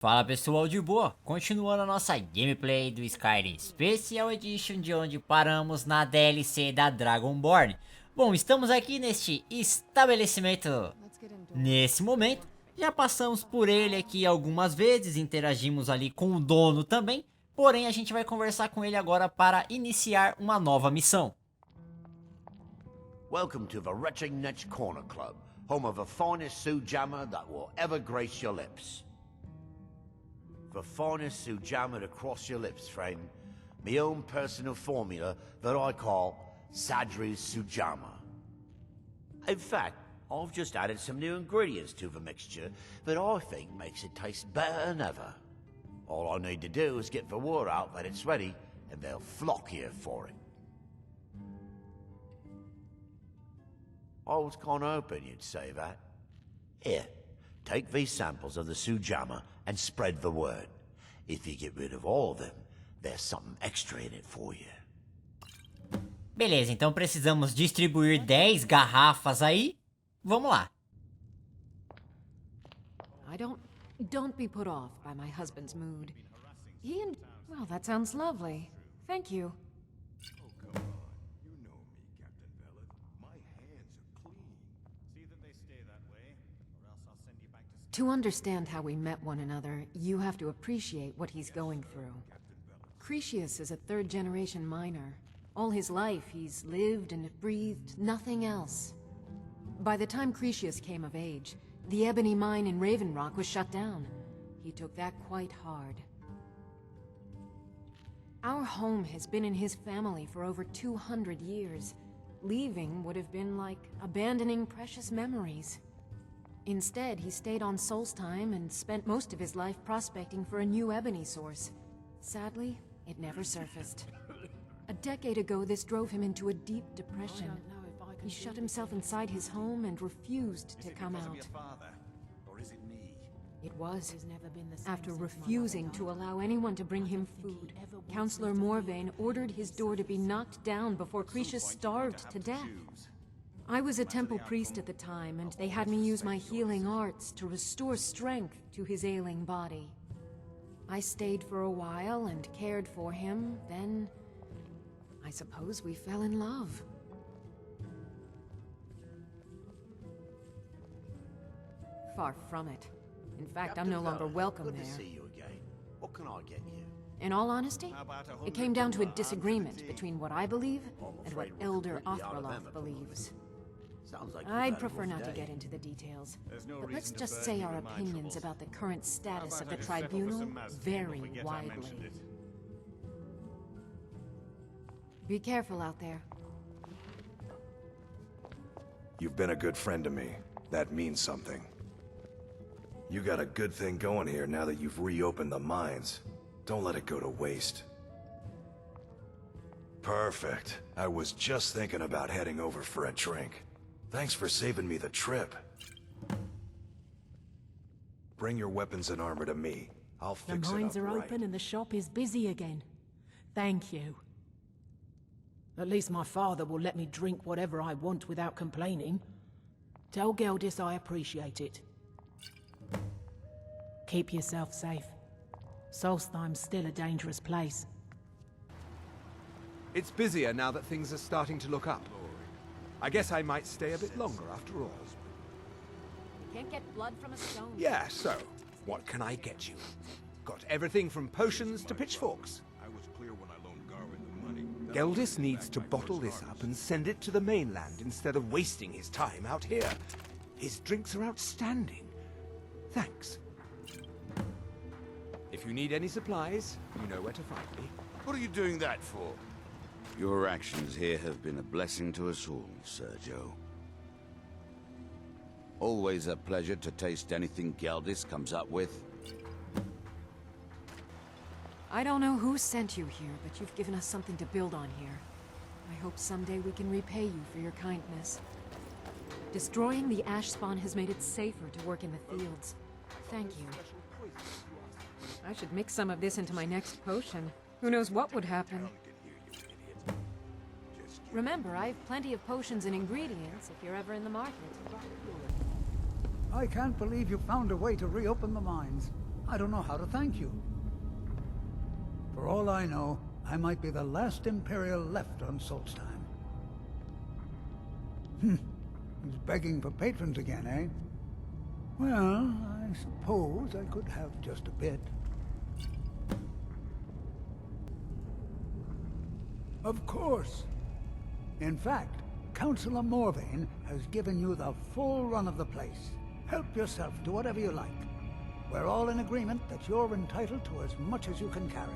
Fala pessoal de boa, continuando a nossa gameplay do Skyrim Special Edition, de onde paramos na DLC da Dragonborn. Bom, estamos aqui neste estabelecimento nesse momento, já passamos por ele aqui algumas vezes, interagimos ali com o dono também, porém a gente vai conversar com ele agora para iniciar uma nova missão. Welcome to the Retching Netch Corner Club, home of the finest sujammer that will ever grace your lips. The finest sujammer to cross your lips, friend. My own personal formula that I call Sadri's Sujammer. In fact, I've just added some new ingredients to the mixture that I think makes it taste better than ever. All I need to do is get the word out that it's ready, and they'll flock here for it. I was kinda hoping you'd say that. Here, take these samples of the Sujammer and spread the word. If you get rid of all of them, there's something extra in it for you. Beleza, então precisamos distribuir 10 garrafas aí. Vamos lá. Don't be put off by my husband's mood. Well, that sounds lovely. Thank you. To understand how we met one another, you have to appreciate what he's going through. Cretius is a third-generation miner. All his life, he's lived and breathed nothing else. By the time Cretius came of age, the ebony mine in Raven Rock was shut down. He took that quite hard. Our home has been in his family for over 200 years. Leaving would have been like abandoning precious memories. Instead, he stayed on Solstheim and spent most of his life prospecting for a new ebony source. Sadly, it never surfaced. A decade ago, this drove him into a deep depression. He shut himself inside his home and refused to come out. It was. After refusing to allow anyone to bring him food, Councillor Morvain ordered his door to be knocked down before Cretius starved to death. I was a temple priest at the time, and they had me use my healing arts to restore strength to his ailing body. I stayed for a while and cared for him, then I suppose we fell in love. Far from it. In fact, I'm no longer welcome there. Good to see you again. What can I get you? In all honesty, it came down to a disagreement between what I believe and what Elder Othraloth believes. I'd prefer not to get into the details, but let's just say our opinions about the current status of the Tribunal vary widely. Be careful out there. You've been a good friend to me. That means something. You got a good thing going here now that you've reopened the mines. Don't let it go to waste. Perfect. I was just thinking about heading over for a drink. Thanks for saving me the trip. Bring your weapons and armor to me. I'll fix it up. The mines are right. open and the shop is busy again. Thank you. At least my father will let me drink whatever I want without complaining. Tell Geldis I appreciate it. Keep yourself safe. Solstheim's still a dangerous place. It's busier now that things are starting to look up. I guess I might stay a bit longer after all. Can't get blood from a stone. Yeah, so, what can I get you? Got everything from potions to pitchforks. Geldis needs to bottle this up and send it to the mainland instead of wasting his time out here. His drinks are outstanding. Thanks. If you need any supplies, you know where to find me. What are you doing that for? Your actions here have been a blessing to us all, Sergio. Always a pleasure to taste anything Geldis comes up with. I don't know who sent you here, but you've given us something to build on here. I hope someday we can repay you for your kindness. Destroying the ash spawn has made it safer to work in the fields. Thank you. I should mix some of this into my next potion. Who knows what would happen? Remember, I have plenty of potions and ingredients if you're ever in the market. I can't believe you found a way to reopen the mines. I don't know how to thank you. For all I know, I might be the last Imperial left on Solstheim. He's begging for patrons again, eh? Well, I suppose I could have just a bit. Of course. In fact, Councillor Morvain has given you the full run of the place. Help yourself to whatever you like. We're all in agreement that you're entitled to as much as you can carry.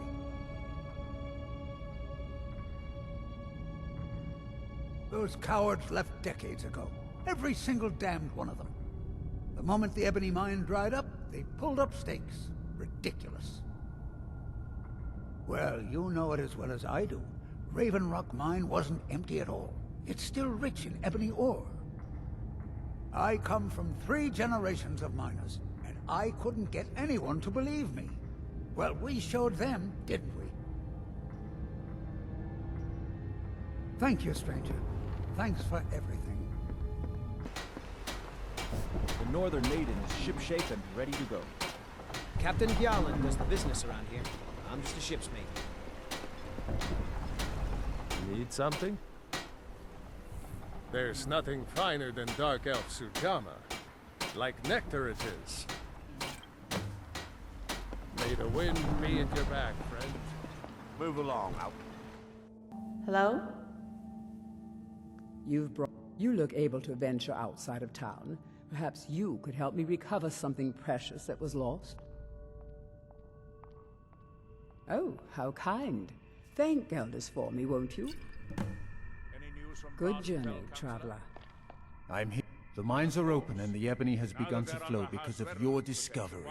Those cowards left decades ago. Every single damned one of them. The moment the ebony mine dried up, they pulled up stakes. Ridiculous. Well, you know it as well as I do. Raven Rock Mine wasn't empty at all. It's still rich in ebony ore. I come from 3 generations of miners, and I couldn't get anyone to believe me. Well, we showed them, didn't we? Thank you, stranger. Thanks for everything. The Northern Maiden is shipshape and ready to go. Captain Gjallan does the business around here. I'm just a ship's mate. Need something? There's nothing finer than Dark Elf Sujamma. Like nectar it is. May the wind be at your back, friend. Move along, out. Hello? You look able to venture outside of town. Perhaps you could help me recover something precious that was lost? Oh, how kind. Thank Geldis for me, won't you? Good journey, traveler. I'm here. The mines are open and the ebony has begun to flow because of your discovery.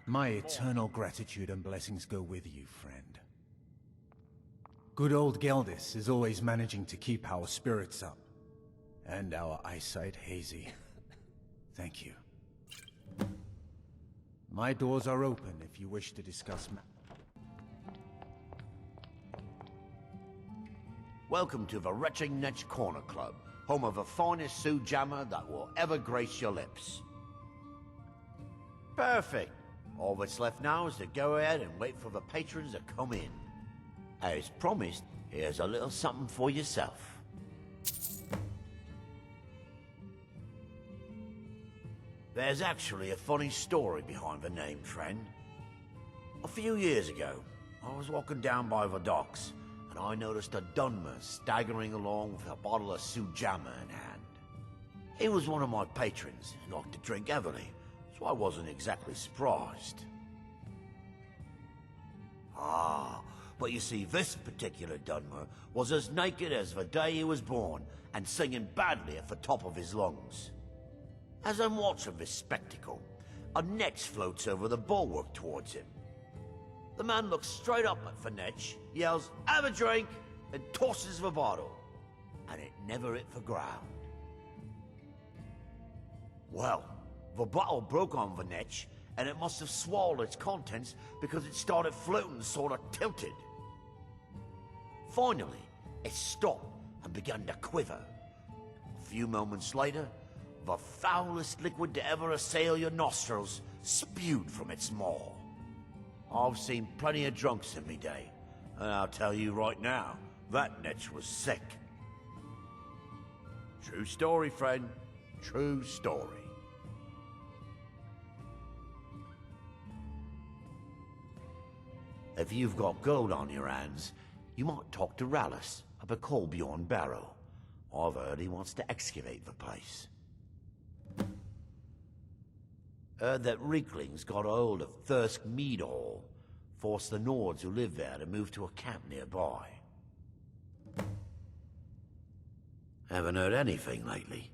My eternal gratitude and blessings go with you, friend. Good old Geldis is always managing to keep our spirits up. And our eyesight hazy. Thank you. My doors are open if you wish to discuss Welcome to the Retching Netch Corner Club, home of the finest Sujamma that will ever grace your lips. Perfect. All that's left now is to go ahead and wait for the patrons to come in. As promised, here's a little something for yourself. There's actually a funny story behind the name, friend. A few years ago, I was walking down by the docks, and I noticed a Dunmer staggering along with a bottle of Sujamma in hand. He was one of my patrons and liked to drink heavily, so I wasn't exactly surprised. But you see, this particular Dunmer was as naked as the day he was born and singing badly at the top of his lungs. As I'm watching this spectacle, a netch floats over the bulwark towards him. The man looks straight up at the netch, yells, "Have a drink," and tosses the bottle. And it never hit the ground. Well, the bottle broke on the netch, and it must have swallowed its contents because it started floating sort of tilted. Finally, it stopped and began to quiver. A few moments later, the foulest liquid to ever assail your nostrils spewed from its maw. I've seen plenty of drunks in me day, and I'll tell you right now, that netch was sick. True story, friend. True story. If you've got gold on your hands, you might talk to Rallus of the Colbjorn Barrow. I've heard he wants to excavate the place. Heard that Reeklings got a hold of Thirsk Mead Hall, forced the Nords who live there to move to a camp nearby. Haven't heard anything lately,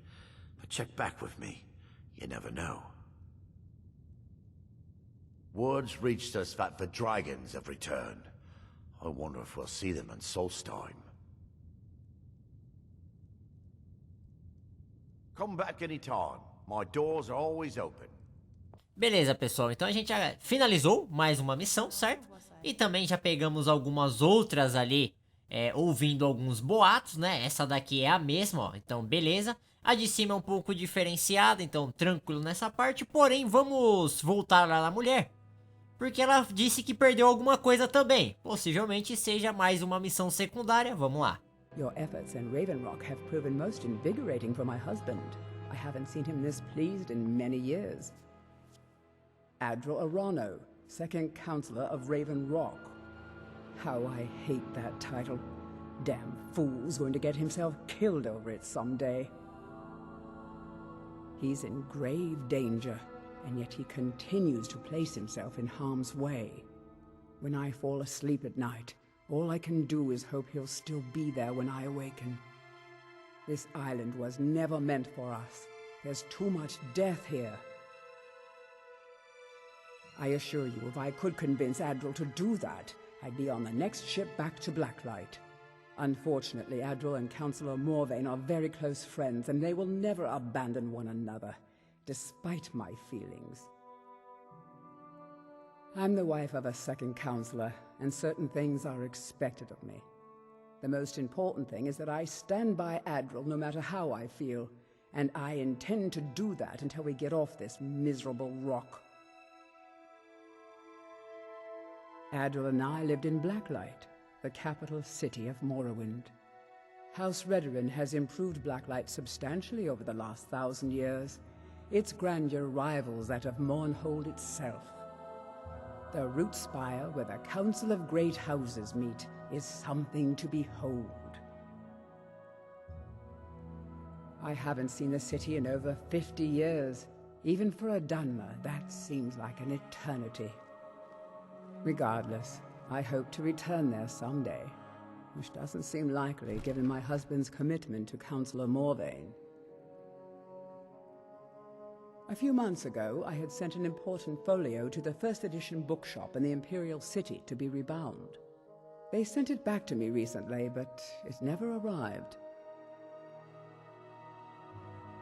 but check back with me. You never know. Word's reached us that the dragons have returned. I wonder if we'll see them in Solstheim. Come back anytime. My doors are always open. Beleza, pessoal, então a gente já finalizou mais uma missão, certo? E também já pegamos algumas outras ali, ouvindo alguns boatos, né? Essa daqui é a mesma, ó, então beleza. A de cima é um pouco diferenciada, então tranquilo nessa parte. Porém, vamos voltar lá na mulher, porque ela disse que perdeu alguma coisa também. Possivelmente seja mais uma missão secundária. Vamos lá. Your efforts in Raven Rock have proven most invigorating for my husband. I haven't seen him this pleased in many years. Adral Arano, second counselor of Raven Rock. How I hate that title. Damn fool's going to get himself killed over it someday. He's in grave danger, and yet he continues to place himself in harm's way. When I fall asleep at night, all I can do is hope he'll still be there when I awaken. This island was never meant for us. There's too much death here. I assure you, if I could convince Adral to do that, I'd be on the next ship back to Blacklight. Unfortunately, Adral and Councillor Morvain are very close friends, and they will never abandon one another, despite my feelings. I'm the wife of a second counselor, and certain things are expected of me. The most important thing is that I stand by Adral no matter how I feel, and I intend to do that until we get off this miserable rock. Adral and I lived in Blacklight, the capital city of Morrowind. House Redoran has improved Blacklight substantially over the last 1,000 years. Its grandeur rivals that of Mournhold itself. The root spire where the Council of Great Houses meet is something to behold. I haven't seen the city in over 50 years. Even for a Dunmer, that seems like an eternity. Regardless, I hope to return there someday, which doesn't seem likely given my husband's commitment to Councillor Morvain. A few months ago, I had sent an important folio to the first edition bookshop in the Imperial City to be rebound. They sent it back to me recently, but it never arrived.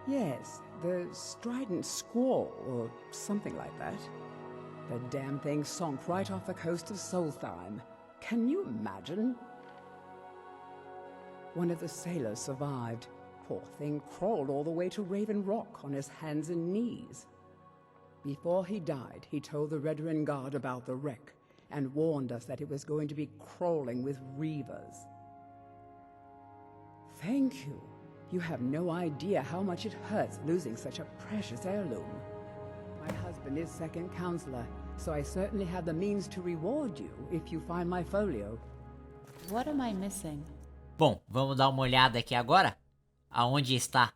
Yes, the Strident Squall, or something like that. The damn thing sunk right off the coast of Solstheim. Can you imagine? One of the sailors survived. Poor thing crawled all the way to Raven Rock on his hands and knees. Before he died, he told the Redoran Guard about the wreck and warned us that it was going to be crawling with reavers. Thank you. You have no idea how much it hurts losing such a precious heirloom. My husband is second counselor, so I certainly have the means to reward you if you find my folio. What am I missing? Bom, vamos dar uma olhada aqui agora aonde está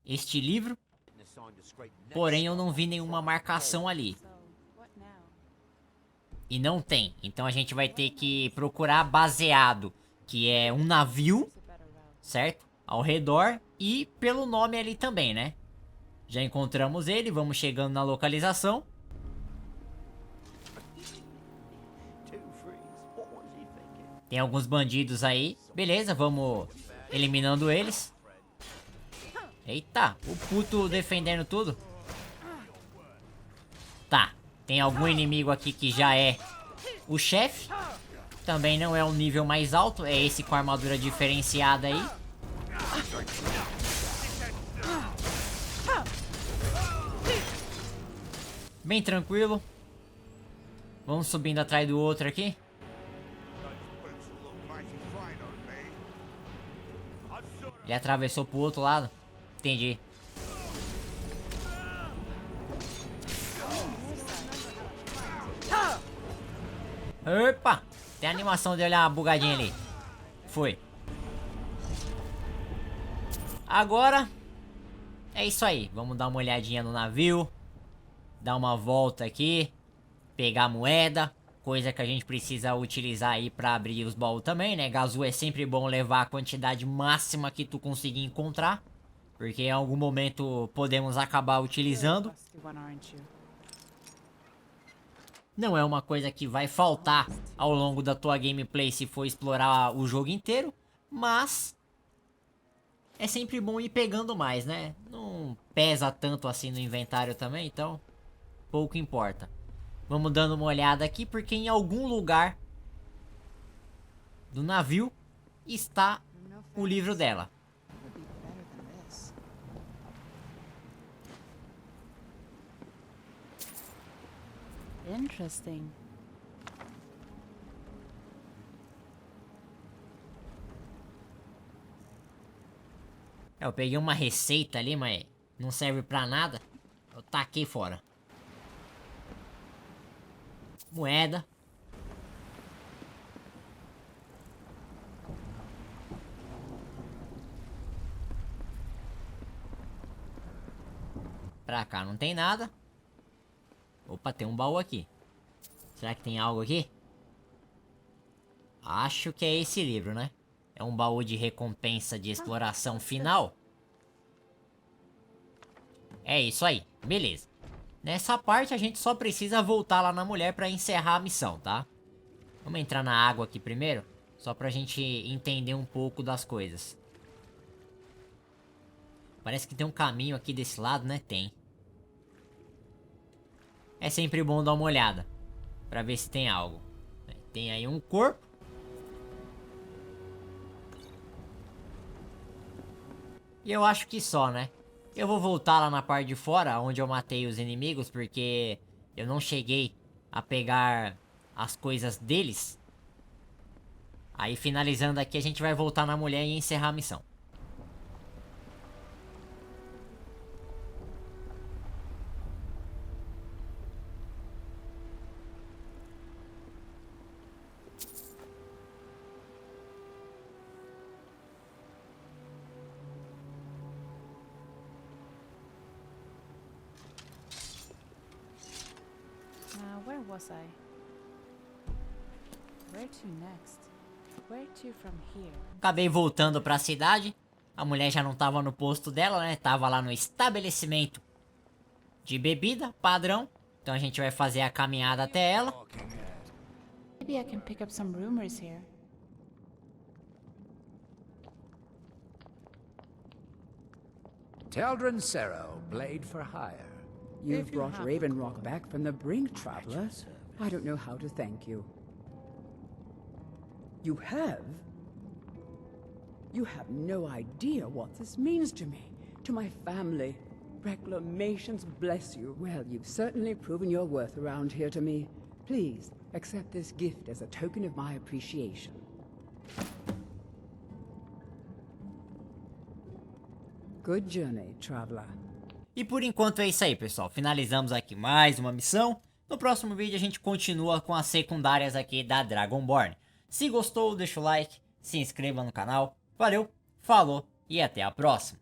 este livro. Porém, eu não vi nenhuma marcação ali. E não tem. Então a gente vai ter que procurar baseado, que é um navio, certo? Ao redor e pelo nome ali também, né? Já encontramos ele, vamos chegando na localização. Tem alguns bandidos aí. Beleza, vamos eliminando eles. Eita, o puto defendendo tudo. Tá, tem algum inimigo aqui que já é o chefe. Também não é um nível mais alto, é esse com armadura diferenciada aí. Bem tranquilo. Vamos subindo atrás do outro aqui. Ele atravessou pro outro lado. Entendi. Opa! Tem a animação de olhar uma bugadinha ali. Foi. Agora é isso aí. Vamos dar uma olhadinha no navio. Dar uma volta aqui. Pegar a moeda. Coisa que a gente precisa utilizar aí pra abrir os baús também, né? Gazu é sempre bom levar a quantidade máxima que tu conseguir encontrar. Porque em algum momento podemos acabar utilizando. Não é uma coisa que vai faltar ao longo da tua gameplay se for explorar o jogo inteiro. Mas é sempre bom ir pegando mais, né? Não pesa tanto assim no inventário também, então pouco importa. Vamos dando uma olhada aqui, porque em algum lugar do navio está o livro dela. Interesting. Eu peguei uma receita ali, mas não serve pra nada. Eu taquei fora. Moeda. Pra cá não tem nada. Opa, tem um baú aqui. Será que tem algo aqui? Acho que é esse livro, né? É um baú de recompensa de exploração final. É isso aí, beleza. Nessa parte a gente só precisa voltar lá na mulher pra encerrar a missão, tá? Vamos entrar na água aqui primeiro, só pra gente entender um pouco das coisas. Parece que tem um caminho aqui desse lado, né? Tem. É sempre bom dar uma olhada pra ver se tem algo. Tem aí um corpo. E eu acho que só, né? Eu vou voltar lá na parte de fora, onde eu matei os inimigos, porque eu não cheguei a pegar as coisas deles. Aí finalizando aqui, a gente vai voltar na mulher e encerrar a missão. Where was I? Where to next? Where to from here? Acabei voltando pra cidade. A mulher já não tava no posto dela, né? Tava lá no estabelecimento de bebida, padrão. Então a gente vai fazer a caminhada até ela. Maybe I can pick up some rumors here. Teldrin Serrow, blade for hire. You've brought Ravenrock back from the brink, traveler. I don't know how to thank you. You have? You have no idea what this means to me, to my family. Reclamations bless you. Well, you've certainly proven your worth around here to me. Please, accept this gift as a token of my appreciation. Good journey, traveler. E por enquanto é isso aí, pessoal. Finalizamos aqui mais uma missão. No próximo vídeo a gente continua com as secundárias aqui da Dragonborn. Se gostou, deixa o like, se inscreva no canal. Valeu, falou e até a próxima.